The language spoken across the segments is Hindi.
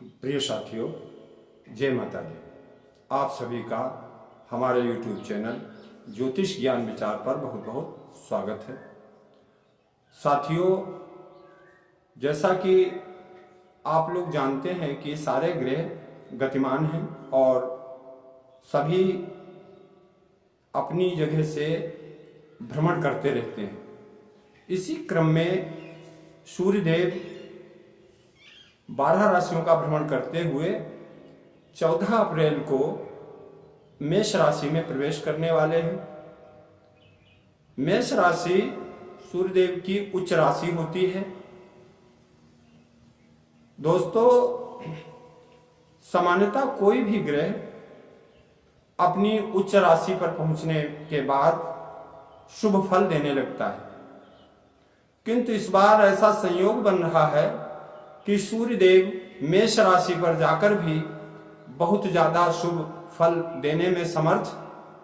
प्रिय साथियों, जय माता दी। आप सभी का हमारे YouTube चैनल ज्योतिष ज्ञान विचार पर बहुत बहुत स्वागत है। साथियों, जैसा कि आप लोग जानते हैं कि सारे ग्रह गतिमान हैं और सभी अपनी जगह से भ्रमण करते रहते हैं। इसी क्रम में सूर्यदेव 12 राशियों का भ्रमण करते हुए 14 अप्रैल को मेष राशि में प्रवेश करने वाले हैं। मेष राशि सूर्यदेव की उच्च राशि होती है। दोस्तों, सामान्यतः कोई भी ग्रह अपनी उच्च राशि पर पहुंचने के बाद शुभ फल देने लगता है, किंतु इस बार ऐसा संयोग बन रहा है कि सूर्यदेव मेष राशि पर जाकर भी बहुत ज्यादा शुभ फल देने में समर्थ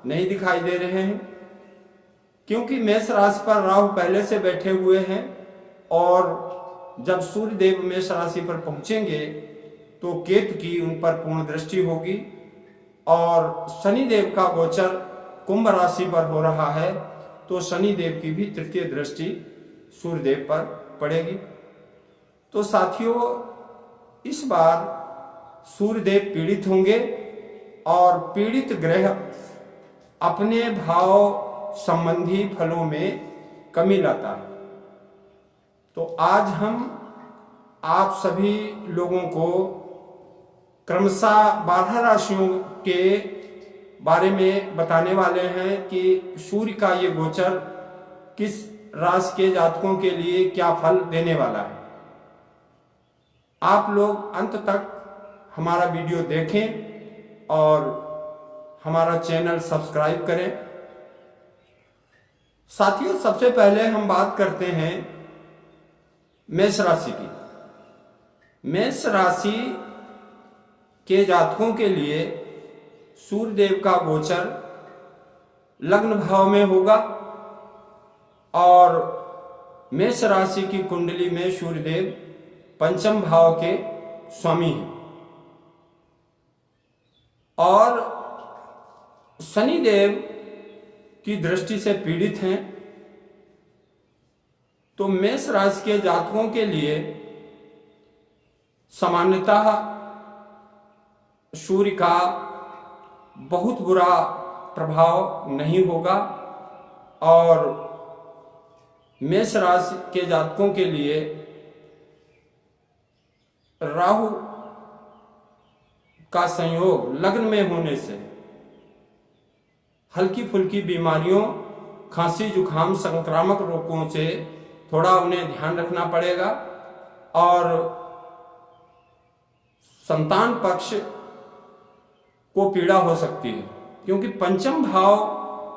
नहीं दिखाई दे रहे हैं, क्योंकि मेष राशि पर राहु पहले से बैठे हुए हैं और जब सूर्यदेव मेष राशि पर पहुंचेंगे तो केतु की उन पर पूर्ण दृष्टि होगी और शनिदेव का गोचर कुंभ राशि पर हो रहा है, तो शनिदेव की भी तृतीय दृष्टि सूर्यदेव पर पड़ेगी। तो साथियों, इस बार सूर्यदेव पीड़ित होंगे और पीड़ित ग्रह अपने भाव संबंधी फलों में कमी लाता है। तो आज हम आप सभी लोगों को क्रमशः 12 राशियों के बारे में बताने वाले हैं कि सूर्य का ये गोचर किस राशि के जातकों के लिए क्या फल देने वाला है। आप लोग अंत तक हमारा वीडियो देखें और हमारा चैनल सब्सक्राइब करें। साथियों, सबसे पहले हम बात करते हैं मेष राशि की। मेष राशि के जातकों के लिए सूर्यदेव का गोचर लग्न भाव में होगा और मेष राशि की कुंडली में सूर्यदेव पंचम भाव के स्वामी हैं और शनिदेव की दृष्टि से पीड़ित हैं। तो मेष राशि के जातकों के लिए सामान्यतः सूर्य का बहुत बुरा प्रभाव नहीं होगा और मेष राशि के जातकों के लिए राहु का संयोग लग्न में होने से हल्की फुल्की बीमारियों, खांसी जुकाम, संक्रामक रोगों से थोड़ा उन्हें ध्यान रखना पड़ेगा और संतान पक्ष को पीड़ा हो सकती है, क्योंकि पंचम भाव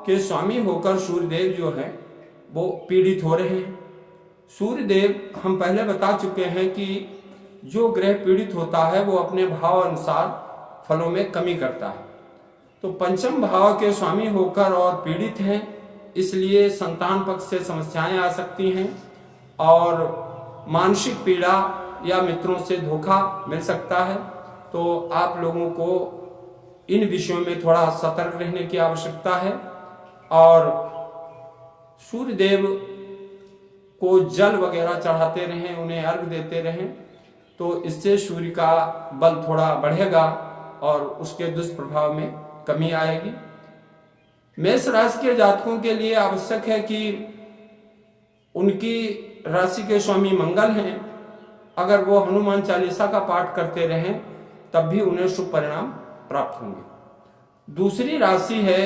के स्वामी होकर सूर्यदेव जो है वो पीड़ित हो रहे हैं। सूर्यदेव हम पहले बता चुके हैं कि जो ग्रह पीड़ित होता है वो अपने भाव अनुसार फलों में कमी करता है। तो पंचम भाव के स्वामी होकर और पीड़ित हैं, इसलिए संतान पक्ष से समस्याएं आ सकती हैं और मानसिक पीड़ा या मित्रों से धोखा मिल सकता है। तो आप लोगों को इन विषयों में थोड़ा सतर्क रहने की आवश्यकता है और सूर्यदेव को जल वगैरह चढ़ाते रहें, उन्हें अर्घ देते रहें, तो इससे सूर्य का बल थोड़ा बढ़ेगा और उसके दुष्प्रभाव में कमी आएगी। मेष राशि के जातकों के लिए आवश्यक है कि उनकी राशि के स्वामी मंगल हैं, अगर वो हनुमान चालीसा का पाठ करते रहें तब भी उन्हें शुभ परिणाम प्राप्त होंगे। दूसरी राशि है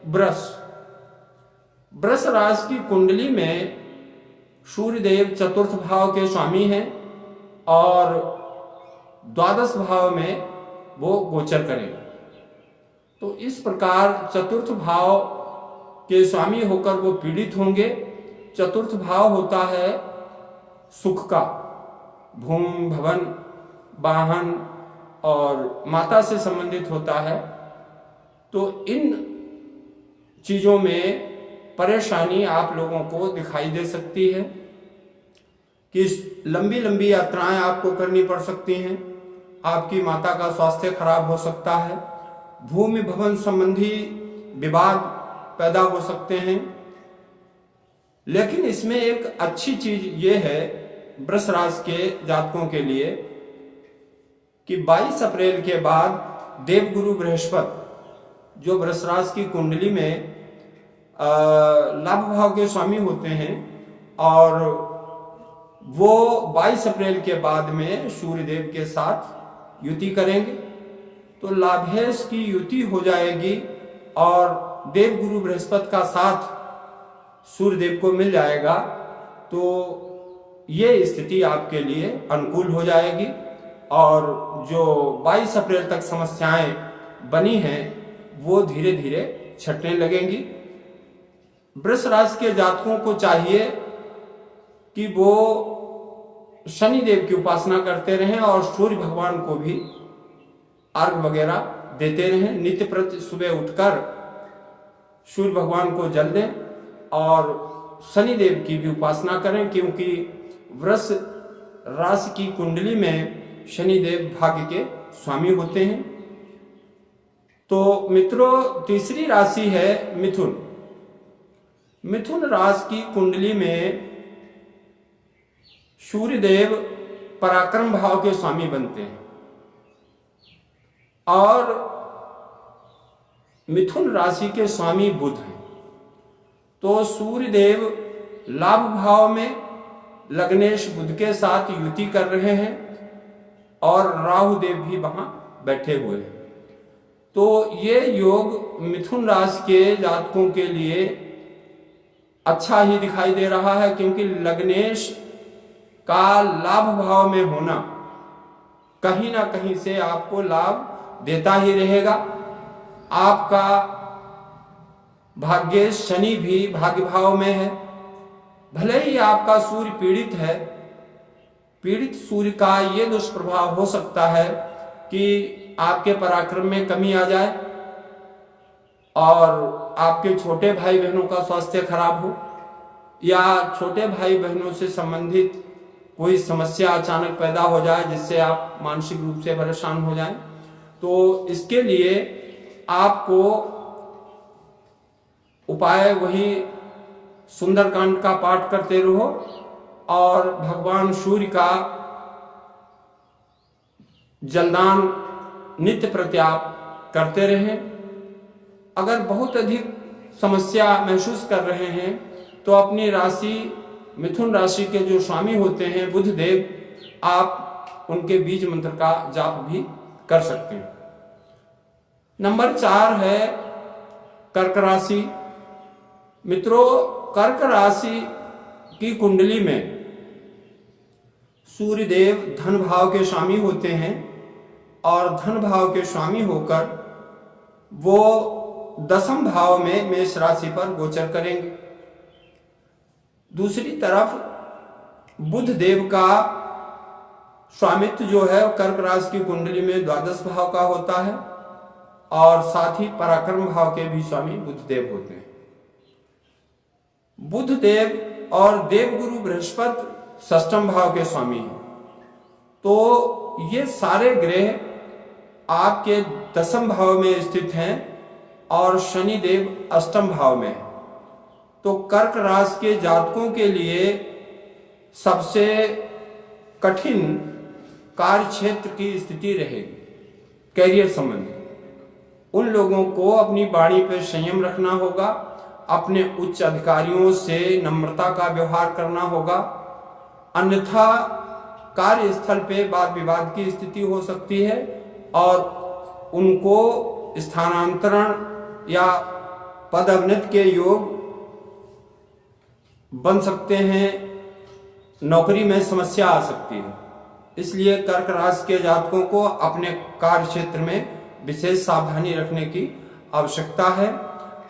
वृष। वृष राशि की कुंडली में सूर्यदेव चतुर्थ भाव के स्वामी हैं और द्वादश भाव में वो गोचर करेंगे। तो इस प्रकार चतुर्थ भाव के स्वामी होकर वो पीड़ित होंगे। चतुर्थ भाव होता है सुख का, भूमि, भवन, वाहन और माता से संबंधित होता है। तो इन चीजों में परेशानी आप लोगों को दिखाई दे सकती है कि लंबी लंबी यात्राएं आपको करनी पड़ सकती हैं आपकी माता का स्वास्थ्य खराब हो सकता है, भूमि भवन संबंधी विवाद पैदा हो सकते हैं। लेकिन इसमें एक अच्छी चीज ये है वृष राशि के जातकों के लिए कि 22 अप्रैल के बाद देवगुरु बृहस्पति जो वृष राशि की कुंडली में लाभ भाव के स्वामी होते हैं और वो 22 अप्रैल के बाद में सूर्यदेव के साथ युति करेंगे, तो लाभेश की युति हो जाएगी और देवगुरु बृहस्पति का साथ सूर्यदेव को मिल जाएगा। तो ये स्थिति आपके लिए अनुकूल हो जाएगी और जो 22 अप्रैल तक समस्याएं बनी हैं वो धीरे धीरे छटने लगेंगी। वृष राशि के जातकों को चाहिए कि वो शनि देव की उपासना करते रहें और सूर्य भगवान को भी अर्घ वगैरह देते रहें। नित्य प्रति सुबह उठकर सूर्य भगवान को जल दें और शनि देव की भी उपासना करें, क्योंकि वृष राशि की कुंडली में शनि देव भाग्य के स्वामी होते हैं। तो मित्रों, तीसरी राशि है मिथुन। मिथुन राशि की कुंडली में सूर्यदेव पराक्रम भाव के स्वामी बनते हैं और मिथुन राशि के स्वामी बुध हैं। तो सूर्यदेव लाभ भाव में लग्नेश बुध के साथ युति कर रहे हैं और राहु देव भी वहां बैठे हुए हैं। तो ये योग मिथुन राशि के जातकों के लिए अच्छा ही दिखाई दे रहा है, क्योंकि लग्नेश का लाभ भाव में होना कहीं ना कहीं से आपको लाभ देता ही रहेगा। आपका भाग्य शनि भी भाग्य भाव में है, भले ही आपका सूर्य पीड़ित है। पीड़ित सूर्य का ये दुष्प्रभाव हो सकता है कि आपके पराक्रम में कमी आ जाए और आपके छोटे भाई बहनों का स्वास्थ्य खराब हो या छोटे भाई बहनों से संबंधित कोई समस्या अचानक पैदा हो जाए जिससे आप मानसिक रूप से परेशान हो जाएं। तो इसके लिए आपको उपाय वही सुंदरकांड का पाठ करते रहो और भगवान सूर्य का जलदान नित्य प्रति आप करते रहें। अगर बहुत अधिक समस्या महसूस कर रहे हैं तो अपनी राशि मिथुन राशि के जो स्वामी होते हैं बुध देव, आप उनके बीज मंत्र का जाप भी कर सकते हैं। नंबर 4 है कर्क राशि। मित्रों, कर्क राशि की कुंडली में सूर्यदेव धन भाव के स्वामी होते हैं और धन भाव के स्वामी होकर वो 10वें भाव में मेष राशि पर गोचर करेंगे। दूसरी तरफ बुध देव का स्वामित्व जो है कर्क राशि की कुंडली में 12 भाव का होता है और साथ ही पराक्रम भाव के भी स्वामी बुध देव होते हैं। बुध देव और देवगुरु बृहस्पति 6वें भाव के स्वामी हैं। तो ये सारे ग्रह आपके 10वें भाव में स्थित हैं और शनि देव 8वें भाव में है। तो कर्क राशि के जातकों के लिए सबसे कठिन कार्य क्षेत्र की स्थिति रहेगी कैरियर संबंधी। उन लोगों को अपनी वाणी पर संयम रखना होगा, अपने उच्च अधिकारियों से नम्रता का व्यवहार करना होगा, अन्यथा कार्यस्थल पे वाद विवाद की स्थिति हो सकती है और उनको स्थानांतरण या पदोन्नति के योग बन सकते हैं, नौकरी में समस्या आ सकती है। इसलिए कर्क राशि के जातकों को अपने कार्य क्षेत्र में विशेष सावधानी रखने की आवश्यकता है।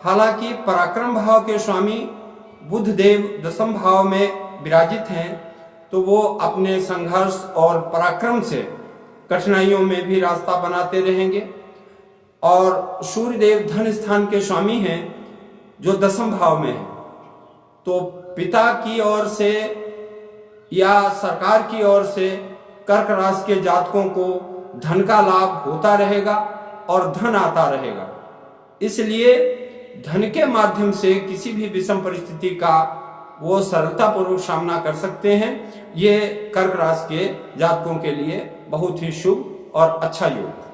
हालांकि पराक्रम भाव के स्वामी बुध देव 10वें भाव में विराजित हैं, तो वो अपने संघर्ष और पराक्रम से कठिनाइयों में भी रास्ता बनाते रहेंगे। और सूर्यदेव धन स्थान के स्वामी हैं जो 10वें भाव में है, तो पिता की ओर से या सरकार की ओर से कर्क राशि के जातकों को धन का लाभ होता रहेगा और धन आता रहेगा। इसलिए धन के माध्यम से किसी भी विषम परिस्थिति का वो सरलतापूर्वक सामना कर सकते हैं। ये कर्क राशि के जातकों के लिए बहुत ही शुभ और अच्छा योग है।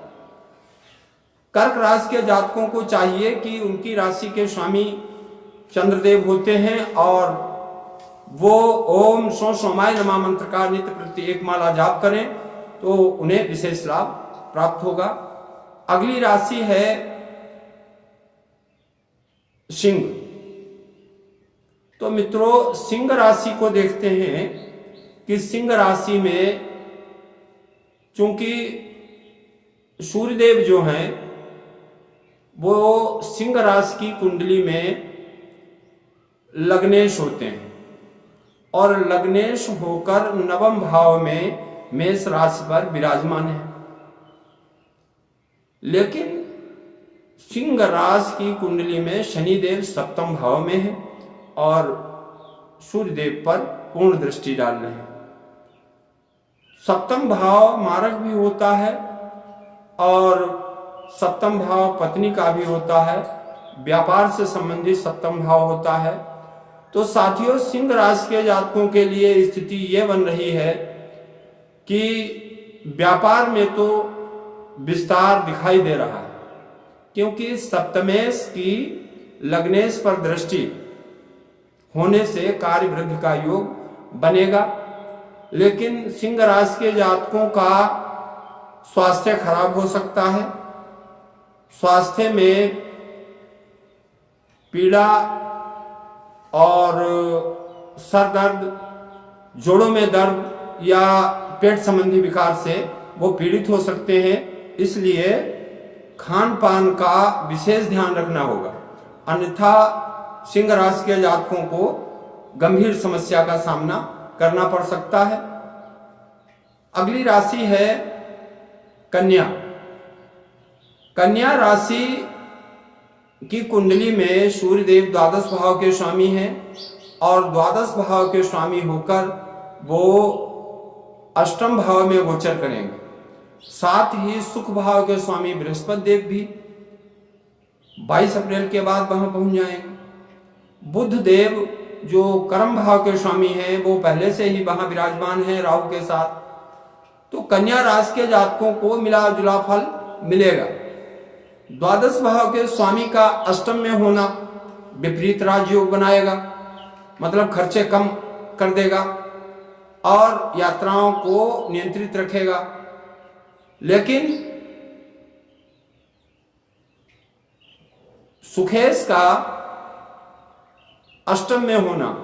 कर्क राशि के जातकों को चाहिए कि उनकी राशि के स्वामी चंद्रदेव होते हैं और वो ओम सो सोमाय नमः मंत्र का नित्य प्रति 1 माला जाप करें तो उन्हें विशेष लाभ प्राप्त होगा। अगली राशि है सिंह। तो मित्रों, सिंह राशि को देखते हैं कि सिंह राशि में चूंकि सूर्यदेव जो हैं वो सिंह राशि की कुंडली में लग्नेश होते हैं और लग्नेश होकर नवम भाव में मेष राशि पर विराजमान है। लेकिन सिंह राशि की कुंडली में शनिदेव सप्तम भाव में है और सूर्यदेव पर पूर्ण दृष्टि डाल रहे हैं। सप्तम भाव मारक भी होता है और सप्तम भाव पत्नी का भी होता है, व्यापार से संबंधित सप्तम भाव होता है। तो साथियों, सिंह राशि के जातकों के लिए स्थिति यह बन रही है कि व्यापार में तो विस्तार दिखाई दे रहा है, क्योंकि सप्तमेश की लग्नेश पर दृष्टि होने से कार्य वृद्धि का योग बनेगा। लेकिन सिंह राशि के जातकों का स्वास्थ्य खराब हो सकता है। स्वास्थ्य में पीड़ा और सर दर्द, जोड़ों में दर्द या पेट संबंधी विकार से वो पीड़ित हो सकते हैं। इसलिए खान पान का विशेष ध्यान रखना होगा, अन्यथा सिंह राशि के जातकों को गंभीर समस्या का सामना करना पड़ सकता है। अगली राशि है कन्या। कन्या राशि की कुंडली में सूर्यदेव द्वादश भाव के स्वामी हैं और द्वादश भाव के स्वामी होकर वो अष्टम भाव में गोचर करेंगे। साथ ही सुख भाव के स्वामी बृहस्पति देव भी 22 अप्रैल के बाद वहां पहुंच जाएंगे। बुध देव जो कर्म भाव के स्वामी हैं वो पहले से ही वहां विराजमान हैं राहु के साथ। तो कन्या राशि के जातकों को मिला जुला फल मिलेगा। द्वादश भाव के स्वामी का अष्टम में होना विपरीत राजयोग बनाएगा, मतलब खर्चे कम कर देगा और यात्राओं को नियंत्रित रखेगा। लेकिन सुखेश का अष्टम में होना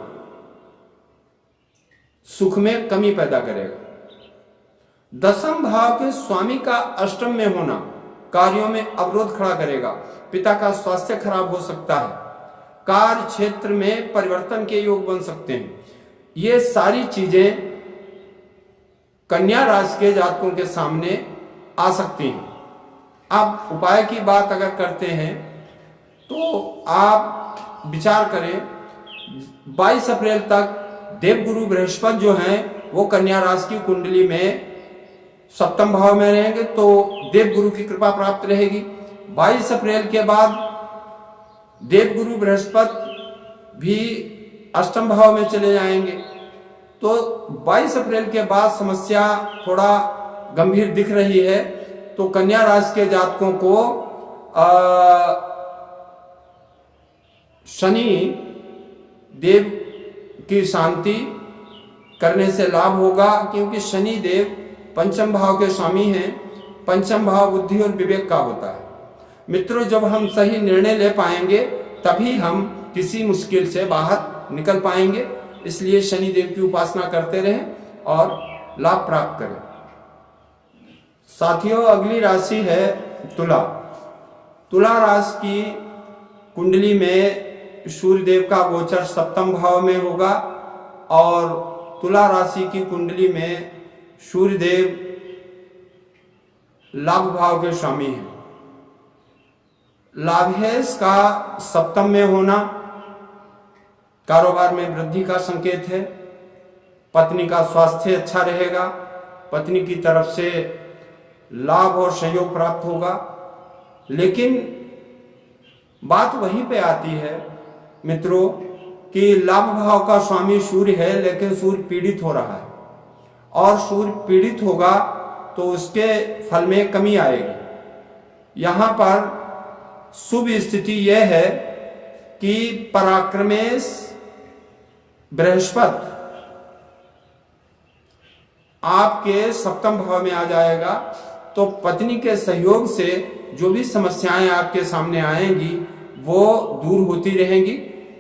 सुख में कमी पैदा करेगा। दसम भाव के स्वामी का अष्टम में होना कार्यों में अवरोध खड़ा करेगा। पिता का स्वास्थ्य खराब हो सकता है। कार्य क्षेत्र में परिवर्तन के योग बन सकते हैं। ये सारी चीजें कन्या राशि के जातकों के सामने आ सकती हैं। आप उपाय की बात अगर करते हैं तो आप विचार करें, 22 अप्रैल तक देवगुरु बृहस्पति जो हैं वो कन्या राशि की कुंडली में सप्तम भाव में रहेंगे तो देवगुरु की कृपा प्राप्त रहेगी। 22 अप्रैल के बाद देवगुरु बृहस्पति भी अष्टम भाव में चले जाएंगे। तो 22 अप्रैल के बाद समस्या थोड़ा गंभीर दिख रही है। तो कन्या राशि के जातकों को शनि देव की शांति करने से लाभ होगा, क्योंकि शनि देव पंचम भाव के स्वामी हैं। पंचम भाव बुद्धि और विवेक का होता है। मित्रों, जब हम सही निर्णय ले पाएंगे तभी हम किसी मुश्किल से बाहर निकल पाएंगे। इसलिए शनि देव की उपासना करते रहें और लाभ प्राप्त करें। साथियों, अगली राशि है तुला। तुला राशि की कुंडली में सूर्यदेव का गोचर सप्तम भाव में होगा और तुला राशि की कुंडली में सूर्यदेव लाभ भाव के स्वामी हैं। लाभेश का सप्तम में होना कारोबार में वृद्धि का संकेत है। पत्नी का स्वास्थ्य अच्छा रहेगा। पत्नी की तरफ से लाभ और सहयोग प्राप्त होगा। लेकिन बात वहीं पे आती है मित्रों कि लाभ भाव का स्वामी सूर्य है, लेकिन सूर्य पीड़ित हो रहा है, और सूर्य पीड़ित होगा तो उसके फल में कमी आएगी। यहां पर शुभ स्थिति यह है कि पराक्रमेश बृहस्पति आपके सप्तम भाव में आ जाएगा, तो पत्नी के सहयोग से जो भी समस्याएं आपके सामने आएंगी वो दूर होती रहेंगी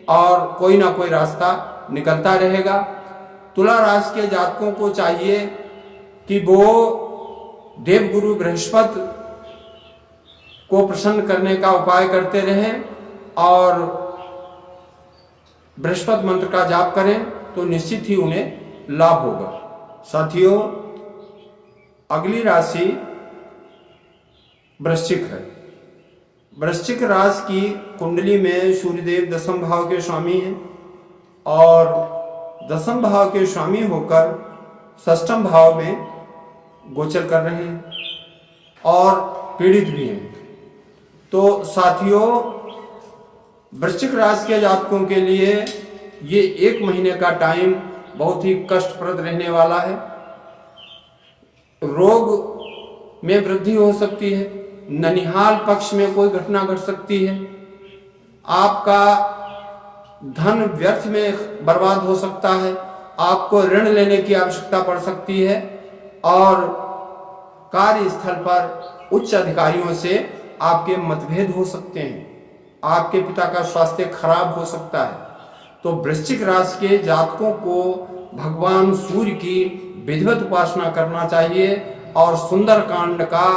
और कोई ना कोई रास्ता निकलता रहेगा। तुला राशि के जातकों को चाहिए कि वो देवगुरु बृहस्पति को प्रसन्न करने का उपाय करते रहें और बृहस्पति मंत्र का जाप करें तो निश्चित ही उन्हें लाभ होगा। साथियों, अगली राशि वृश्चिक है। वृश्चिक राशि की कुंडली में सूर्यदेव दसम भाव के स्वामी हैं और दसम भाव के स्वामी होकर षष्ठम भाव में गोचर कर रहे हैं और पीड़ित भी हैं। तो साथियों, वृश्चिक राशि के जातकों के लिए ये 1 महीने का टाइम बहुत ही कष्टप्रद रहने वाला है। रोग में वृद्धि हो सकती है, ननिहाल पक्ष में कोई घटना घट सकती है, आपका धन व्यर्थ में बर्बाद हो सकता है, आपको ऋण लेने की आवश्यकता पड़ सकती है और कार्यस्थल पर उच्च अधिकारियों से आपके मतभेद हो सकते हैं, आपके पिता का स्वास्थ्य खराब हो सकता है। तो वृश्चिक राशि के जातकों को भगवान सूर्य की विधिवत उपासना करना चाहिए और सुंदर कांड का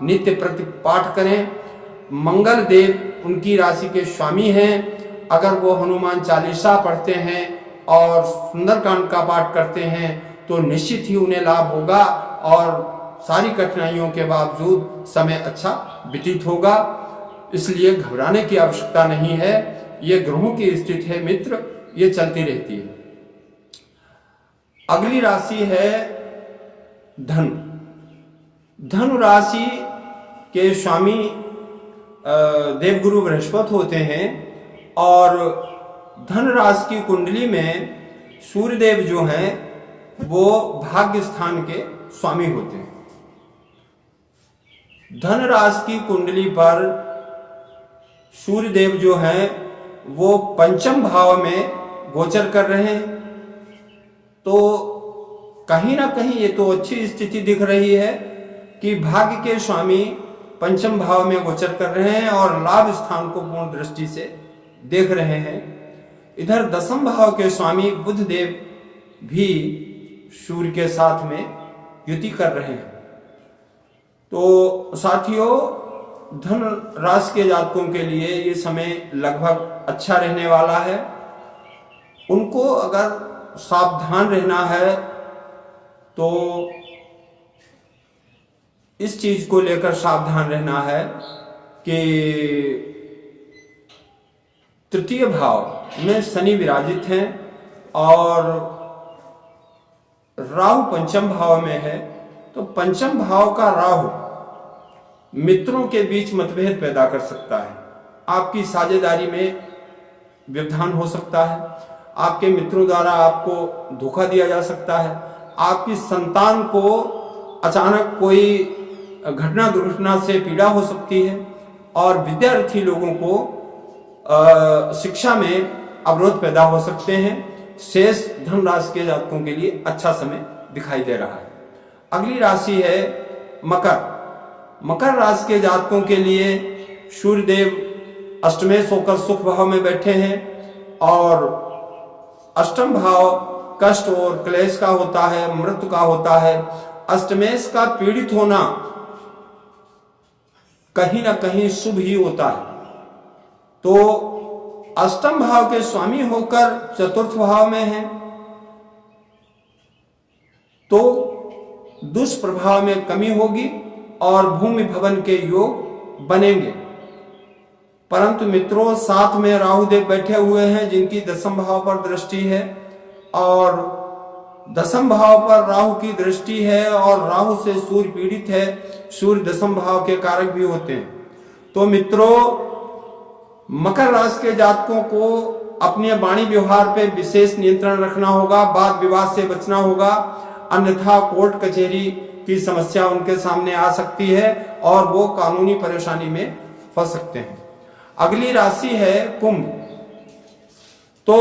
नित्य प्रति पाठ करें। मंगल देव उनकी राशि के स्वामी हैं। अगर वो हनुमान चालीसा पढ़ते हैं और सुंदरकांड का पाठ करते हैं तो निश्चित ही उन्हें लाभ होगा और सारी कठिनाइयों के बावजूद समय अच्छा व्यतीत होगा। इसलिए घबराने की आवश्यकता नहीं है। ये ग्रहों की स्थिति है मित्र, ये चलती रहती है। अगली राशि है धन। धनु राशि के स्वामी देवगुरु बृहस्पति होते हैं और धन राशि की कुंडली में सूर्यदेव जो हैं वो भाग्य स्थान के स्वामी होते हैं। धन राशि की कुंडली पर सूर्यदेव जो हैं वो पंचम भाव में गोचर कर रहे हैं, तो कहीं ना कहीं ये तो अच्छी स्थिति दिख रही है कि भाग्य के स्वामी पंचम भाव में गोचर कर रहे हैं और लाभ स्थान को पूर्ण दृष्टि से देख रहे हैं। इधर दसम भाव के स्वामी बुध देव भी सूर्य के साथ में युति कर रहे हैं। तो साथियों, धन राशि के जातकों के लिए ये समय लगभग अच्छा रहने वाला है। उनको अगर सावधान रहना है तो इस चीज को लेकर सावधान रहना है कि तृतीय भाव में शनि विराजित हैं और राहु पंचम भाव में है। तो पंचम भाव का राहु मित्रों के बीच मतभेद पैदा कर सकता है, आपकी साझेदारी में व्यवधान हो सकता है, आपके मित्रों द्वारा आपको धोखा दिया जा सकता है, आपकी संतान को अचानक कोई घटना दुर्घटना से पीड़ा हो सकती है और विद्यार्थी लोगों को शिक्षा में अवरोध पैदा हो सकते हैं। शेष धन राशि के जातकों के लिए अच्छा समय दिखाई दे रहा है। अगली राशि है मकर। मकर राशि के जातकों के लिए सूर्यदेव अष्टमेश होकर सुख भाव में बैठे हैं और अष्टम भाव कष्ट और क्लेश का होता है, मृत्यु का होता है। अष्टमेश का पीड़ित होना कहीं ना कहीं शुभ ही होता है। तो अष्टम भाव के स्वामी होकर चतुर्थ भाव में है तो दुष्प्रभाव में कमी होगी और भूमि भवन के योग बनेंगे। परंतु मित्रों, साथ में राहु देव बैठे हुए हैं जिनकी दसम भाव पर दृष्टि है और दसम भाव पर राहु की दृष्टि है और राहु से सूर्य पीड़ित है। सूर्य दसम भाव के कारक भी होते हैं। तो मित्रों, मकर राशि के जातकों को अपने वाणी व्यवहार पे विशेष नियंत्रण रखना होगा, वाद विवाद से बचना होगा, अन्यथा कोर्ट कचहरी की समस्या उनके सामने आ सकती है और वो कानूनी परेशानी में फंस सकते हैं। अगली राशि है कुंभ। तो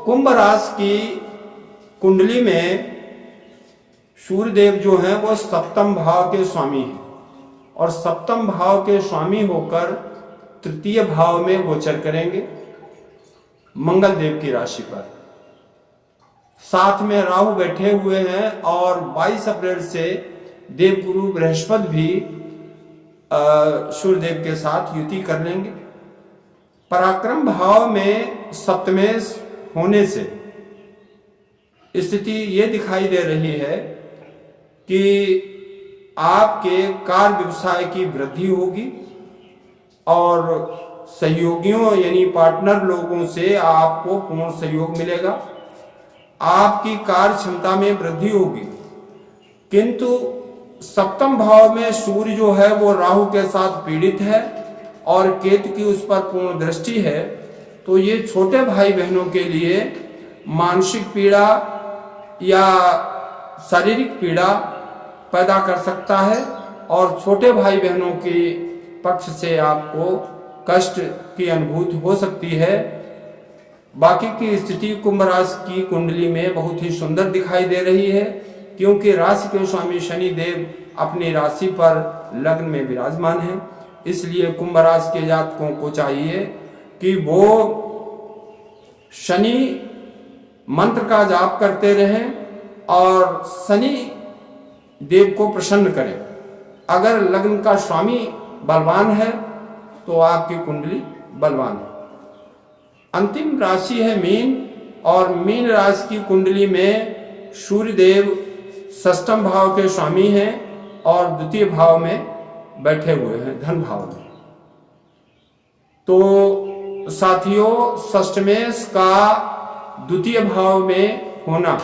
कुंभ राशि की कुंडली में सूर्य देव जो हैं वो सप्तम भाव के स्वामी हैं और सप्तम भाव के स्वामी होकर तृतीय भाव में गोचर करेंगे मंगल देव की राशि पर। साथ में राहु बैठे हुए हैं और 22 अप्रैल से देवगुरु बृहस्पति भी सूर्यदेव के साथ युति कर लेंगे। पराक्रम भाव में सप्तमेश होने से स्थिति ये दिखाई दे रही है कि आपके कार्य व्यवसाय की वृद्धि होगी और सहयोगियों यानी पार्टनर लोगों से आपको पूर्ण सहयोग मिलेगा। आपकी कार्य क्षमता में वृद्धि होगी। किंतु सप्तम भाव में सूर्य जो है वो राहु के साथ पीड़ित है और केतु की उस पर पूर्ण दृष्टि है। तो ये छोटे भाई बहनों के लिए मानसिक पीड़ा या शारीरिक पीड़ा पैदा कर सकता है और छोटे भाई बहनों के पक्ष से आपको कष्ट की अनुभूति हो सकती है। बाकी की स्थिति कुंभ राशि की कुंडली में बहुत ही सुंदर दिखाई दे रही है, क्योंकि राशि के स्वामी शनि देव अपनी राशि पर लग्न में विराजमान है। इसलिए कुंभ राशि के जातकों को चाहिए कि वो शनि मंत्र का जाप करते रहें और शनि देव को प्रसन्न करें। अगर लग्न का स्वामी बलवान है तो आपकी कुंडली बलवान है। अंतिम राशि है मीन और मीन राशि की कुंडली में सूर्य देव षष्ठम भाव के स्वामी हैं और द्वितीय भाव में बैठे हुए हैं, धन भाव में। तो साथियों, षष्ठमेश का द्वितीय भाव में होना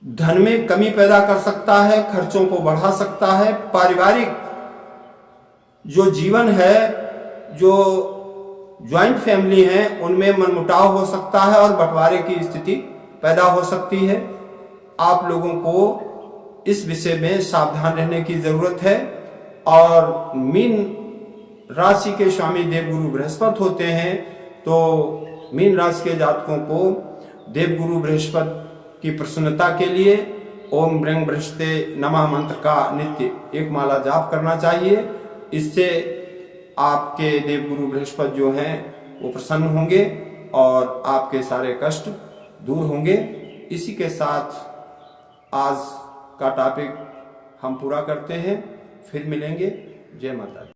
धन में कमी पैदा कर सकता है, खर्चों को बढ़ा सकता है। पारिवारिक जो जीवन है, जो ज्वाइंट फैमिली है, उनमें मनमुटाव हो सकता है और बंटवारे की स्थिति पैदा हो सकती है। आप लोगों को इस विषय में सावधान रहने की जरूरत है। और मीन राशि के स्वामी देवगुरु बृहस्पति होते हैं, तो मीन राशि के जातकों को देवगुरु बृहस्पति की प्रसन्नता के लिए ओम ब्रह्म बृहस्पते नमः मंत्र का नित्य एक माला जाप करना चाहिए। इससे आपके देवगुरु बृहस्पति जो हैं वो प्रसन्न होंगे और आपके सारे कष्ट दूर होंगे। इसी के साथ आज का टॉपिक हम पूरा करते हैं। फिर मिलेंगे। जय माता दी।